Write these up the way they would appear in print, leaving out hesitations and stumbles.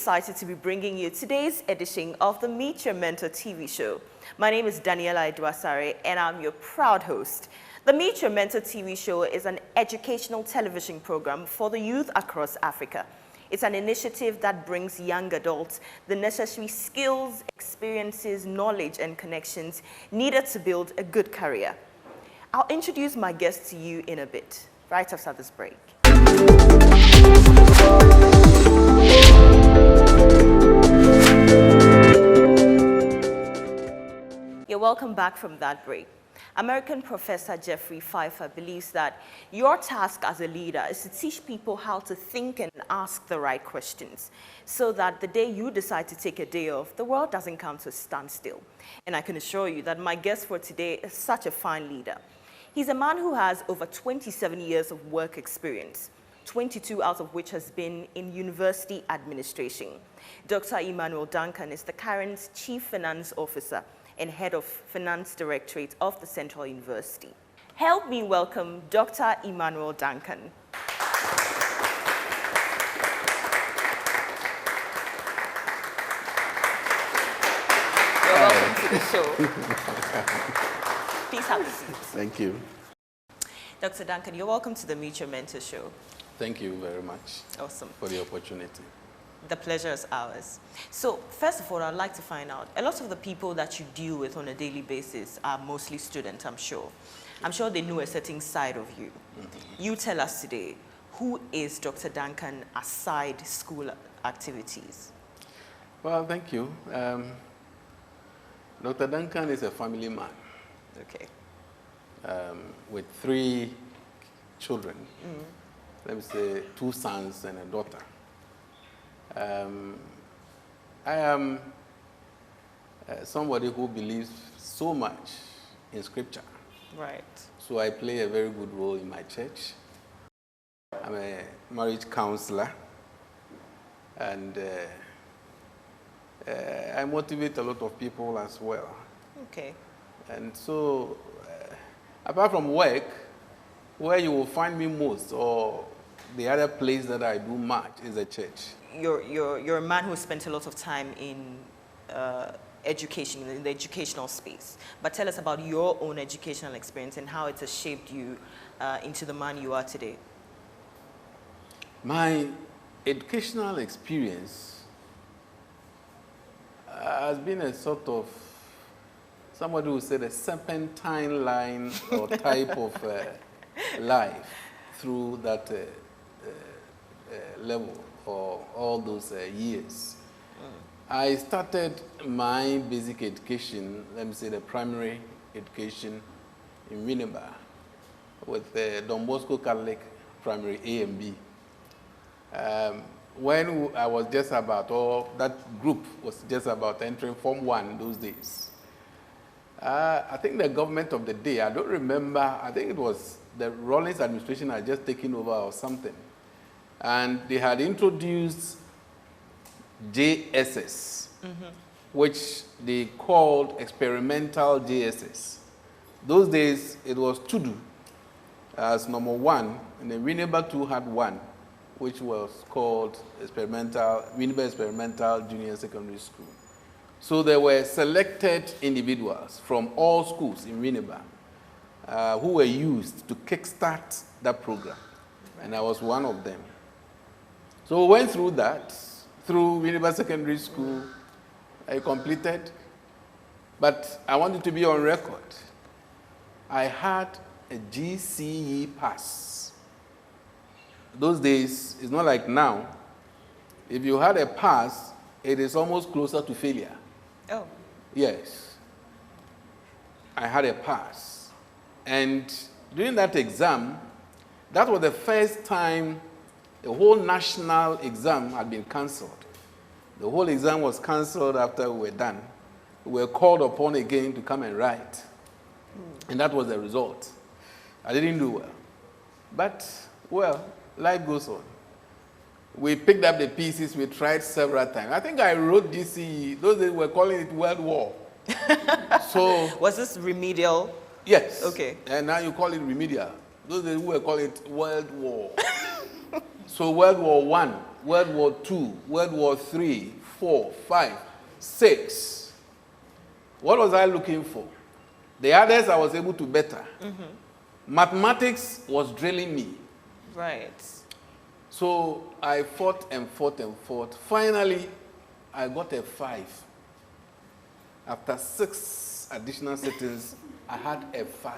excited to be bringing you today's edition of the Meet Your Mentor TV show. My name is Daniela Eduasare and I'm your proud host. The Meet Your Mentor TV show is an educational television program for the youth across Africa. It's an initiative that brings young adults the necessary skills, experiences, knowledge, and connections needed to build a good career. I'll introduce my guest to you in a bit, right after this break. You're welcome back from that break. American professor Jeffrey Pfeiffer believes that your task as a leader is to teach people how to think and ask the right questions so that the day you decide to take a day off, the world doesn't come to a standstill. And I can assure you that my guest for today is such a fine leader. He's a man who has over 27 years of work experience, 22 out of which has been in university administration. Dr. Emmanuel Duncan is the current Chief Finance Officer and Head of Finance Directorate of the Central University. Help me welcome Dr. Emmanuel Duncan. You're welcome to the show. Please have a seat. Thank you. Dr. Duncan, you're welcome to the Meet Your Mentor show. Thank you very much. Awesome. For the opportunity. The pleasure is ours. So, first of all, I'd like to find out, a lot of the people that you deal with on a daily basis are mostly students, I'm sure. I'm sure they know a certain side of you. Mm-hmm. You tell us today, who is Dr. Duncan aside school activities? Well, thank you. Dr. Duncan is a family man. Okay. With 3 children. Let me say 2 sons and a daughter. I am somebody who believes so much in scripture. Right. So I play a very good role in my church. I'm a marriage counselor, and I motivate a lot of people as well. Okay. And so, apart from work, where you will find me most, or the other place that I do much, is a church. You're a man who spent a lot of time in education, in the educational space. But tell us about your own educational experience and how it has shaped you into the man you are today. My educational experience has been a sort of, somebody who said a serpentine line or type of life through that level for all those years. I started my basic education, let me say the primary education, in Winneba with Don Bosco Catholic Primary A and B. When I was just about, or that group was just about entering Form 1 those days, I think the government of the day, I don't remember, I think it was the Rawlings administration had just taken over or something. And they had introduced JSS, which they called experimental JSS. Those days, it was Tudu as number 1, and then Winneba 2 had 1, which was called Winneba Experimental Junior Secondary School. So there were selected individuals from all schools in Winneba who were used to kickstart that program, and I was one of them. So we went through that, through Winneba Secondary School. I completed, but I wanted to be on record. I had a GCE pass. Those days, it's not like now. If you had a pass, it is almost closer to failure. Oh. Yes. I had a pass. And during that exam, that was the first time the whole national exam had been cancelled. The whole exam was cancelled after we were done. We were called upon again to come and write. And that was the result. I didn't do well. But, well, life goes on. We picked up the pieces, we tried several times. I think I wrote GCE. Those days we were calling it World War. So, was this remedial? Yes. Okay. And now you call it remedial. Those days we were calling it World War. So World War I, World War II, World War III, 4, 5, 6. What was I looking for? The others I was able to better. Mathematics was drilling me. Right. So I fought and fought and fought. Finally, I got a 5. After 6 additional sittings, I had a 5.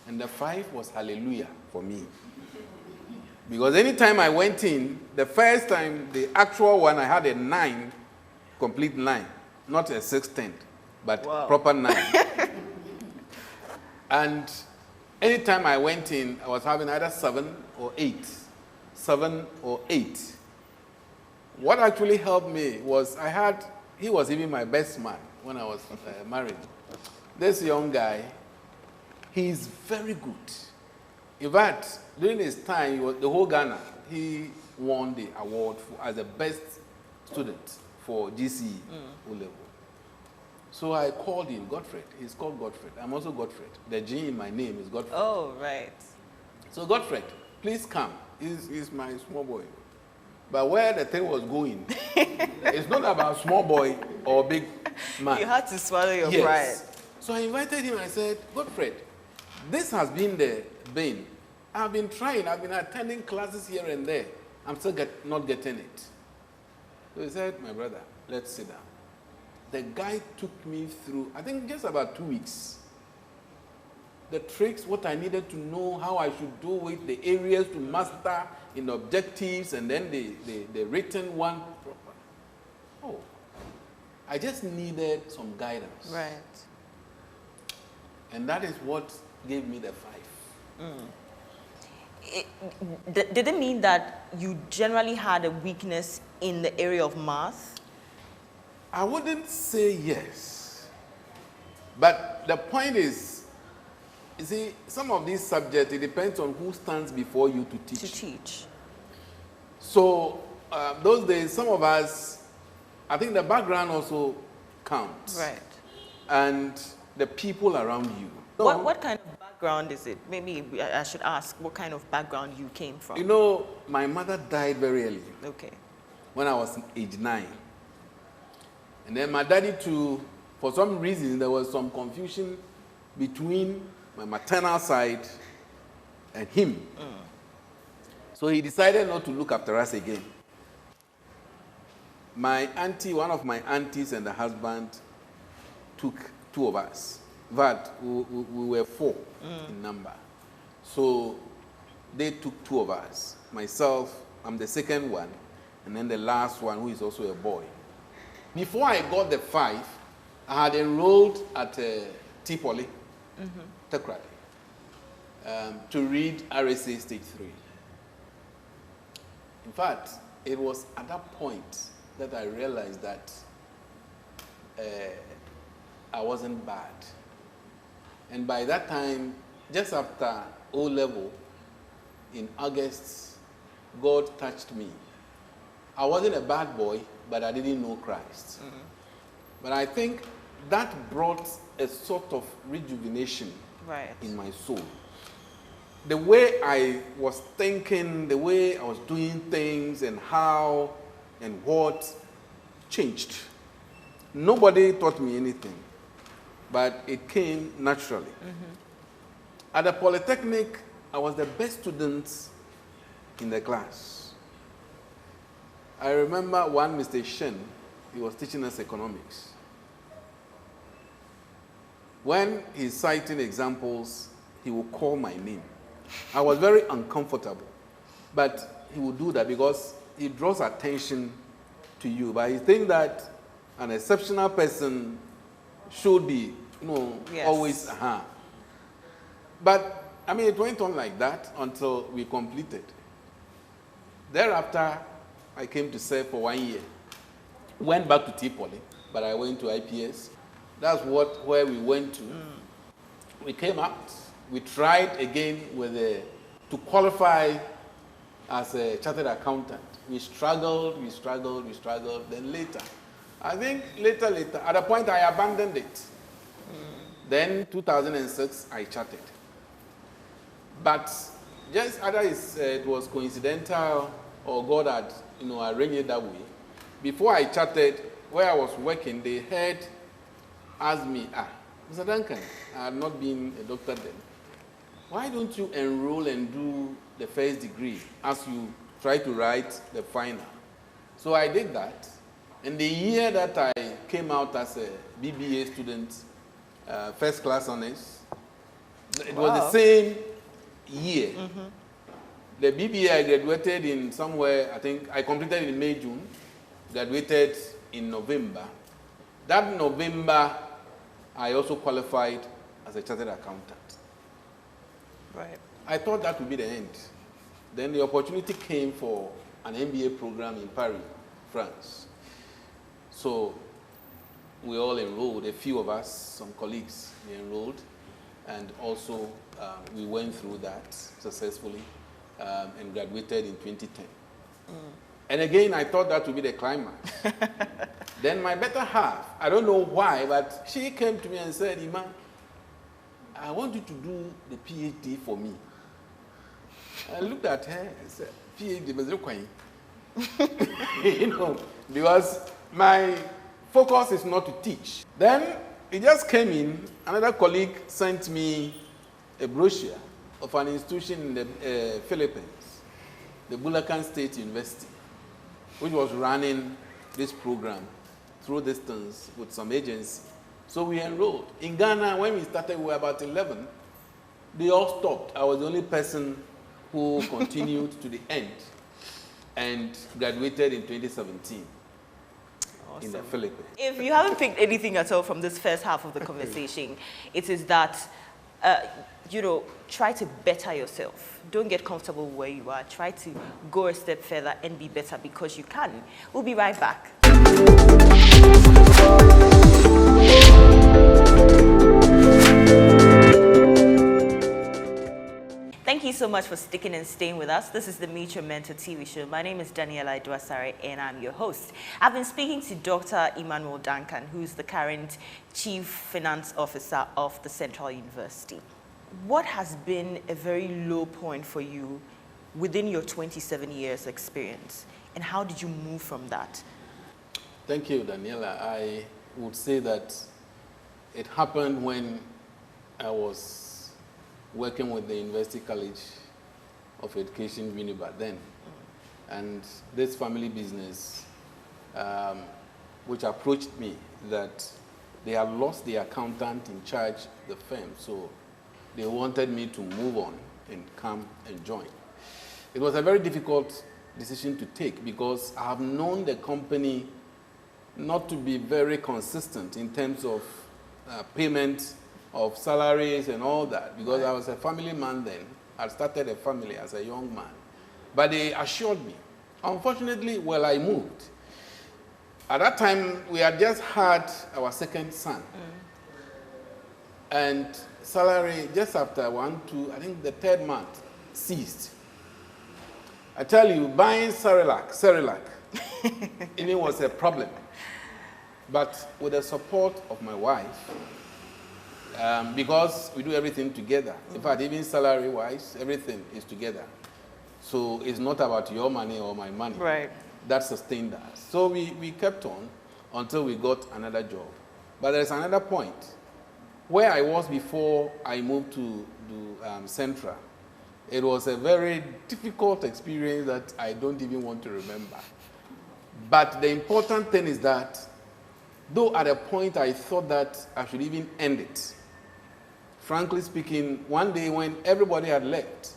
And the 5 was hallelujah for me. Because anytime I went in, the first time, the actual one, I had a 9, complete 9. Not a 6/10, but proper 9. And anytime I went in, I was having either 7 or 8. 7 or 8. What actually helped me was he was even my best man when I was married. This young guy, he's very good. In fact, during his time, the whole Ghana, he won the award as the best student for GCE O-level. So I called him, Godfred. He's called Godfred. I'm also Godfred. The G in my name is Godfred. Oh, right. So Godfred, please come. He's my small boy. But where the thing was going, it's not about small boy or big man. You had to swallow your Yes. pride. So I invited him. I said, Godfred, this has been the bane. I've been trying. I've been attending classes here and there. I'm still not getting it. So he said, my brother, let's sit down. The guy took me through, I think just about 2 weeks. The tricks, what I needed to know, how I should do it, the areas to master in objectives, and then the written one. Oh, I just needed some guidance. Right. And that is what gave me the 5. Did it mean that you generally had a weakness in the area of math? I wouldn't say yes. But the point is, you see, some of these subjects, it depends on who stands before you to teach. To teach. So, those days, some of us, I think the background also counts. Right. And the people around you. What kind of background is it? Maybe I should ask what kind of background you came from. You know, my mother died very early. Okay. When I was age 9. And then my daddy too, for some reason, there was some confusion between my maternal side and him. So he decided not to look after us again. My auntie, one of my aunties and the husband took 2 of us. But we were 4 in number. So they took 2 of us. Myself, I'm the second one, and then the last one, who is also a boy. Before I got the 5, I had enrolled at T-Poly, Directorate, to read RSA Stage 3. In fact, it was at that point that I realized that I wasn't bad. And by that time, just after O-level, in August, God touched me. I wasn't a bad boy, but I didn't know Christ. But I think that brought a sort of rejuvenation in my soul. The way I was thinking, the way I was doing things, and how and what changed. Nobody taught me anything, but it came naturally. At the Polytechnic, I was the best student in the class. I remember one Mr. Shen, he was teaching us economics. When he's citing examples, he will call my name. I was very uncomfortable, but he would do that because he draws attention to you. But he thinks that an exceptional person should be, always, But, I mean, it went on like that until we completed. Thereafter, I came to serve for 1 year. Went back to T-Poly, but I went to IPS. That's where we went to. We came out. We tried again to qualify as a chartered accountant. We struggled. Then later, I think later, at a point I abandoned it. Then 2006, I chartered. But just either it was coincidental or God had arrange it that way. Before I charted, where I was working, the head asked me, Mr. Duncan, I had not been a doctor then. Why don't you enroll and do the first degree as you try to write the final? So I did that. And the year that I came out as a BBA student, first class honors, it was the same year. Mm-hmm. The BBA I graduated in somewhere, I think I completed in May, June, graduated in November. That November, I also qualified as a chartered accountant. Right. I thought that would be the end. Then the opportunity came for an MBA program in Paris, France. So we all enrolled, a few of us, some colleagues, we enrolled, and also we went through that successfully and graduated in 2010. And again, I thought that would be the climax. Then my better half, I don't know why, but she came to me and said, Iman, I want you to do the PhD for me. I looked at her and said, PhD, because my focus is not to teach. Then it just came in, another colleague sent me a brochure of an institution in the Philippines, the Bulacan State University, which was running this program through distance with some agency. So we enrolled. In Ghana, when we started, we were about 11. They all stopped. I was the only person who continued to the end and graduated in 2017 in the Philippines. If you haven't picked anything at all from this first half of the conversation, it is that, try to better yourself. Don't get comfortable where you are. Try to go a step further and be better because you can. We'll be right back. Thank you so much for sticking and staying with us. This is the Meet Your Mentor TV show. My name is Daniela Idwasare and I'm your host. I've been speaking to Dr. Emmanuel Duncan, who's the current Chief Finance Officer of the Central University. What has been a very low point for you within your 27 years experience, and how did you move from that? Thank you, Daniela. I would say that it happened when I was working with the University College of Education, Winneba then. And this family business, which approached me that they had lost the accountant in charge of the firm, so they wanted me to move on and come and join. It was a very difficult decision to take because I have known the company not to be very consistent in terms of payment of salaries and all that, because I was a family man then. I started a family as a young man. But they assured me. Unfortunately, I moved. At that time, we had just had our second son. And salary, just after I think the third month, ceased. I tell you, buying Cerelac, it was a problem. But with the support of my wife, because we do everything together. In fact, even salary-wise, everything is together. So it's not about your money or my money. Right. That sustained us. So we kept on until we got another job. But there's another point. Where I was before I moved to Central, it was a very difficult experience that I don't even want to remember. But the important thing is that, though at a point I thought that I should even end it, frankly speaking, one day when everybody had left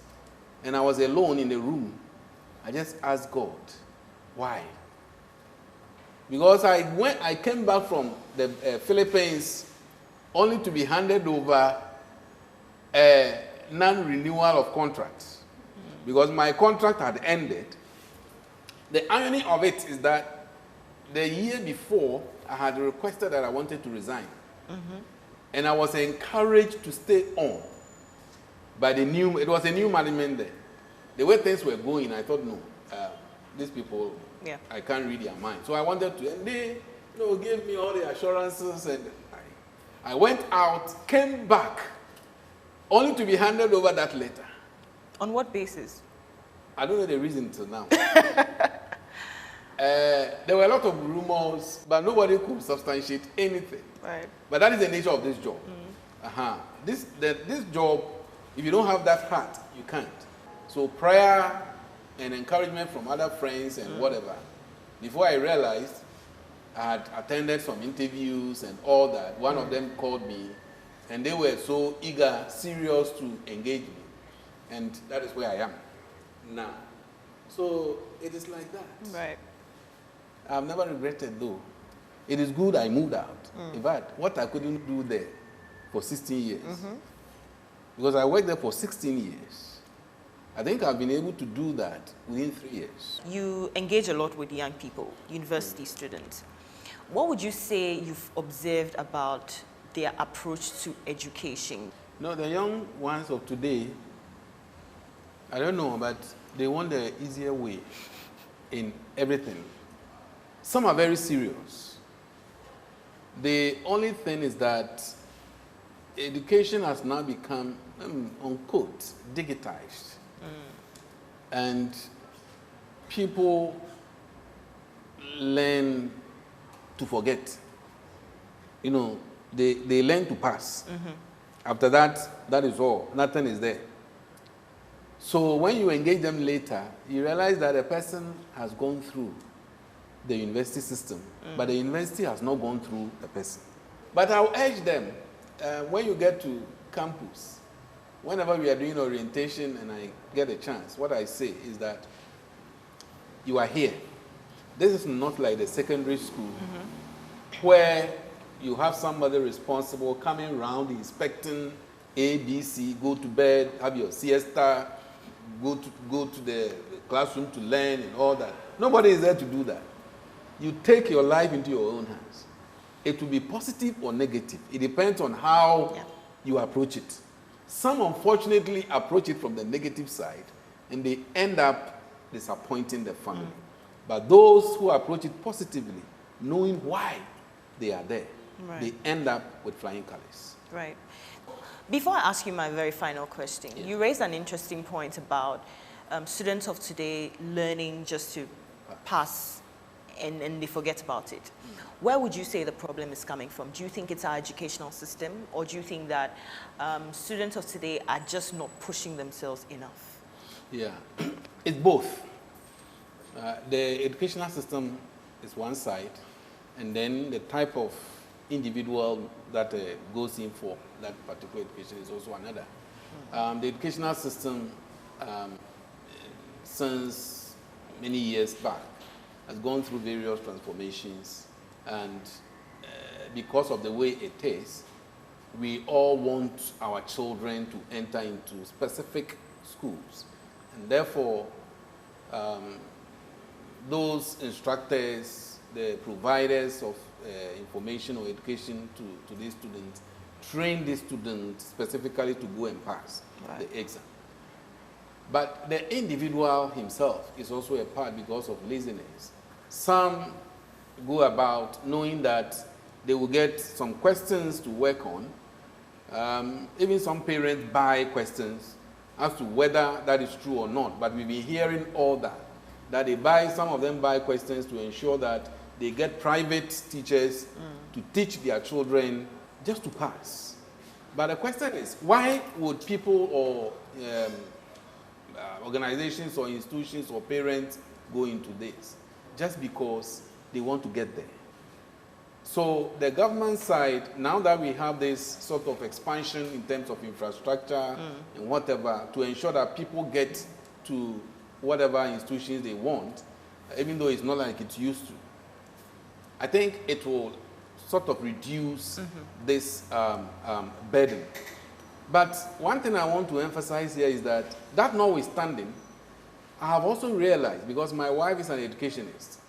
and I was alone in the room, I just asked God, why? Because I came back from the Philippines only to be handed over a non-renewal of contracts. Because my contract had ended. The irony of it is that the year before, I had requested that I wanted to resign. And I was encouraged to stay on by it was a new management there. The way things were going, I thought, no, these people, I can't read their mind. So I wanted to, and they gave me all the assurances, and I went out, came back, only to be handed over that letter. On what basis? I don't know the reason till now. There were a lot of rumors, but nobody could substantiate anything. Right. But that is the nature of this job. This job, if you don't have that heart, you can't. So prayer and encouragement from other friends and whatever. Before I realized, I had attended some interviews and all that. One of them called me, and they were so eager, serious to engage me. And that is where I am now. So it is like that. Right. I've never regretted though. It is good I moved out. In fact, what I couldn't do there for 16 years. Because I worked there for 16 years. I think I've been able to do that within 3 years. You engage a lot with young people, university students. What would you say you've observed about their approach to education? No, the young ones of today, I don't know, but they want the easier way in everything. Some are very serious. The only thing is that education has now become, unquote, digitized. And people learn to forget. You know, they learn to pass. After that, that is all. Nothing is there. So when you engage them later, you realize that a person has gone through the university system, but the university has not gone through the person. But I'll urge them, when you get to campus, whenever we are doing orientation and I get a chance, what I say is that you are here. This is not like the secondary school where you have somebody responsible coming around inspecting A, B, C, go to bed, have your siesta, go to the classroom to learn and all that. Nobody is there to do that. You take your life into your own hands. It will be positive or negative. It depends on how you approach it. Some unfortunately approach it from the negative side and they end up disappointing the family. But those who approach it positively, knowing why they are there, they end up with flying colors. Right. Before I ask you my very final question, you raised an interesting point about students of today learning just to pass and they forget about it. Where would you say the problem is coming from? Do you think it's our educational system, or do you think that students of today are just not pushing themselves enough? Yeah, it's both. The educational system is one side, and then the type of individual that goes in for that particular education is also another. The educational system, since many years back, has gone through various transformations, and because of the way it is, we all want our children to enter into specific schools, and therefore those instructors, the providers of information or education to these students, train these students specifically to go and pass the exam. But the individual himself is also a part because of laziness. Some go about knowing that they will get some questions to work on. Even some parents buy questions as to whether that is true or not. But we've been hearing all that they buy, some of them buy questions to ensure that they get private teachers to teach their children just to pass. But the question is, why would people or organizations or institutions or parents go into this? Just because they want to get there. So the government side, now that we have this sort of expansion in terms of infrastructure and whatever, to ensure that people get to whatever institutions they want, even though it's not like it used to, I think it will sort of reduce this burden. But one thing I want to emphasize here is that notwithstanding, I have also realized, because my wife is an educationist,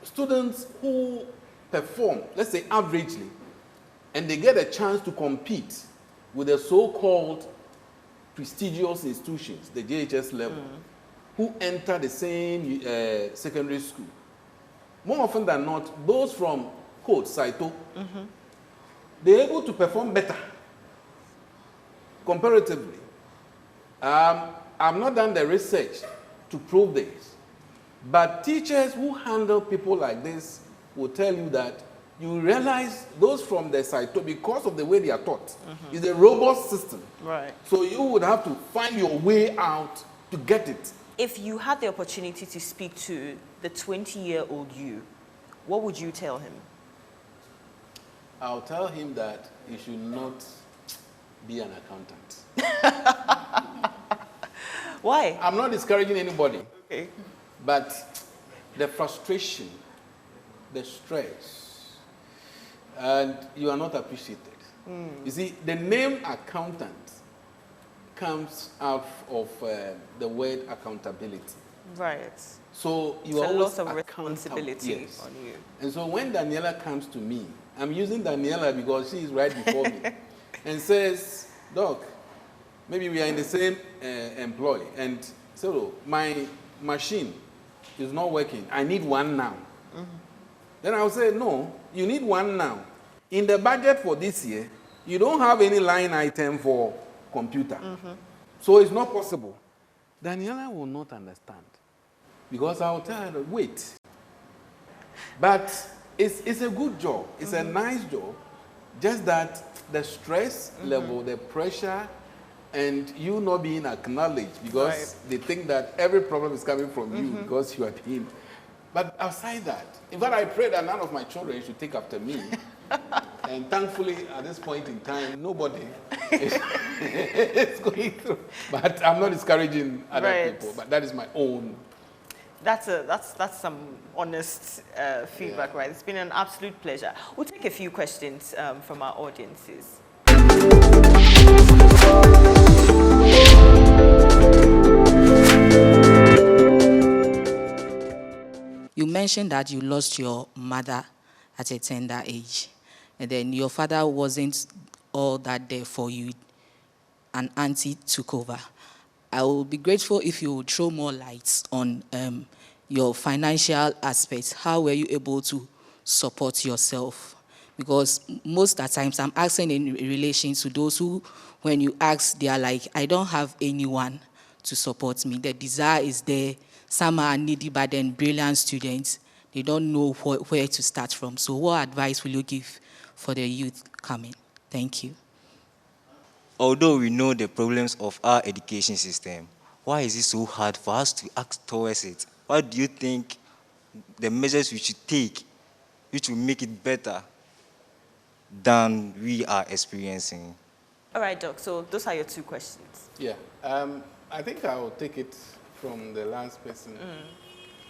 students who perform, let's say averagely, and they get a chance to compete with the so-called prestigious institutions, the JHS level, who enter the same secondary school. More often than not, those from quote Saito, they're able to perform better comparatively. I've not done the research to prove this, But teachers who handle people like this will tell you that you realize those from the side, because of the way they are taught, is a robust system. Right. So you would have to find your way out to get it. If you had the opportunity to speak to the 20-year-old you, what would you tell him? I'll tell him that he should not be an accountant. Why? I'm not discouraging anybody. Okay. But the frustration, the stress, and you are not appreciated. You see, the name accountant comes out of the word accountability. Right. So you It's are a always lot of accountable. responsibility Yes. on you. And so when Daniela comes to me, I'm using Daniela because she is right before me, and says, Doc, maybe we are in the same employ, and so my machine is not working. I need one now. Then I'll say, no, you need one now. In the budget for this year, you don't have any line item for computer. So it's not possible. Daniela will not understand because I'll tell her, wait. But it's a good job. It's a nice job. Just that the stress level, the pressure, and you not being acknowledged because they think that every problem is coming from you because you are being. But outside that, in fact, I pray that none of my children should take after me. And thankfully, at this point in time, nobody is going through. But I'm not discouraging other people. But that is my own. That's some honest feedback, right? It's been an absolute pleasure. We'll take a few questions from our audiences. You mentioned that you lost your mother at a tender age, and then your father wasn't all that there for you. An auntie took over. I will be grateful if you would throw more lights on your financial aspects. How were you able to support yourself? Because most of the times I'm asking in relation to those who, when you ask, they are like, I don't have anyone to support me. The desire is there. Some are needy, but then brilliant students. They don't know where to start from. So what advice will you give for the youth coming? Thank you. Although we know the problems of our education system, why is it so hard for us to act towards it? What do you think the measures we should take which will make it better than we are experiencing? All right, Doc, so those are your two questions. Yeah, I think I'll take it from the last person.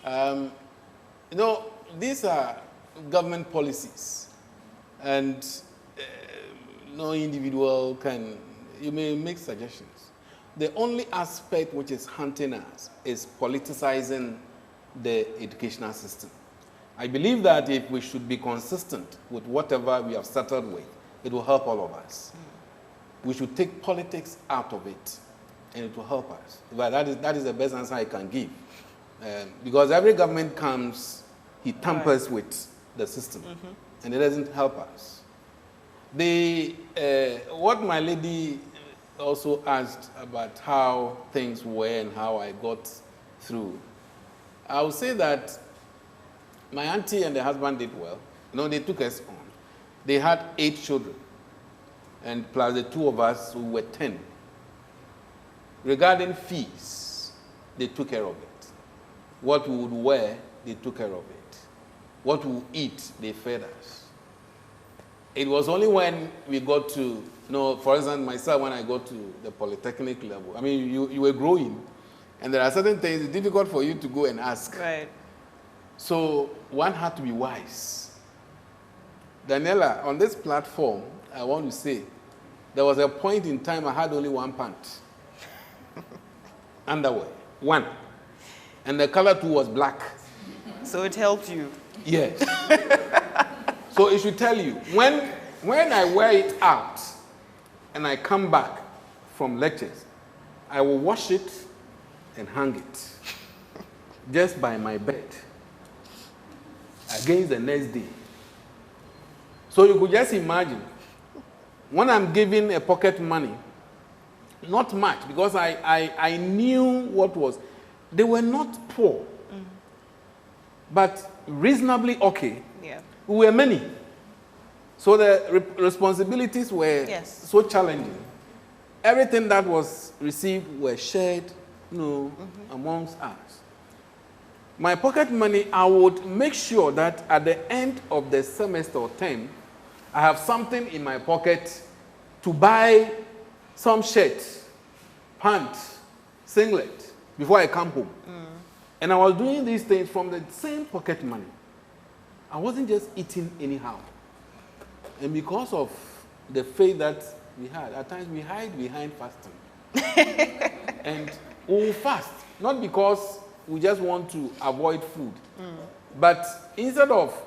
You know, these are government policies, and no individual can, you may make suggestions. The only aspect which is haunting us is politicizing the educational system. I believe that if we should be consistent with whatever we have started with, it will help all of us. We should take politics out of it, and it will help us. But that is the best answer I can give. Because every government comes, he tampers with the system, and it doesn't help us. What my lady also asked about how things were and how I got through, I would say that my auntie and the husband did well. You know, they took us on. They had 8 children, and plus the 2 of us who were 10. Regarding fees, they took care of it. What we would wear, they took care of it. What we would eat, they fed us. It was only when we got to, you know, for example, myself, when I got to the polytechnic level, I mean, you were growing, and there are certain things it's difficult for you to go and ask. Right. So one had to be wise. Daniela, on this platform, I want to say, there was a point in time I had only 1 pant. Underwear, 1. And the color too was black. So it helped you. Yes. So it should tell you, when I wear it out and I come back from lectures, I will wash it and hang it just by my bed against the next day. So you could just imagine, when I'm giving a pocket money, not much, because I knew what was, they were not poor. but reasonably okay. Yeah. We were many. So the responsibilities were Yes. so challenging. Everything that was received were shared, amongst us. My pocket money, I would make sure that at the end of the semester or term, I have something in my pocket to buy some shirts, pants, singlet before I come home. And I was doing these things from the same pocket money. I wasn't just eating anyhow. And because of the faith that we had, at times we hide behind fasting. And we will fast, not because we just want to avoid food, but instead of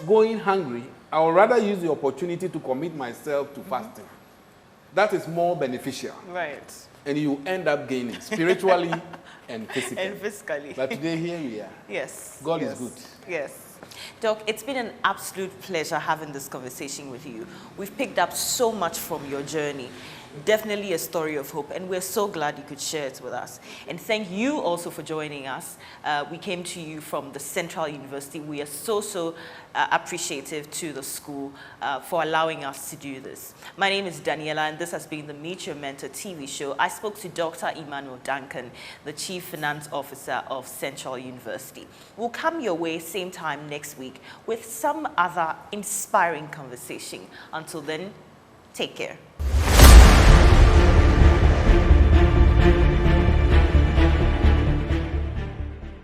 going hungry, I would rather use the opportunity to commit myself to fasting. That is more beneficial. Right. And you end up gaining spiritually and physically. And physically. But today, here we are. Yes. God yes. is good. Yes. Doc, it's been an absolute pleasure having this conversation with you. We've picked up so much from your journey. Definitely a story of hope, and we're so glad you could share it with us. And thank you also for joining us. We came to you from the Central University. We are so appreciative to the school for allowing us to do this. My name is Daniela, and this has been the Meet Your Mentor TV show. I spoke to Dr. Emmanuel Duncan, the Chief Finance Officer of Central University. We'll come your way same time next week with some other inspiring conversation. Until then, take care.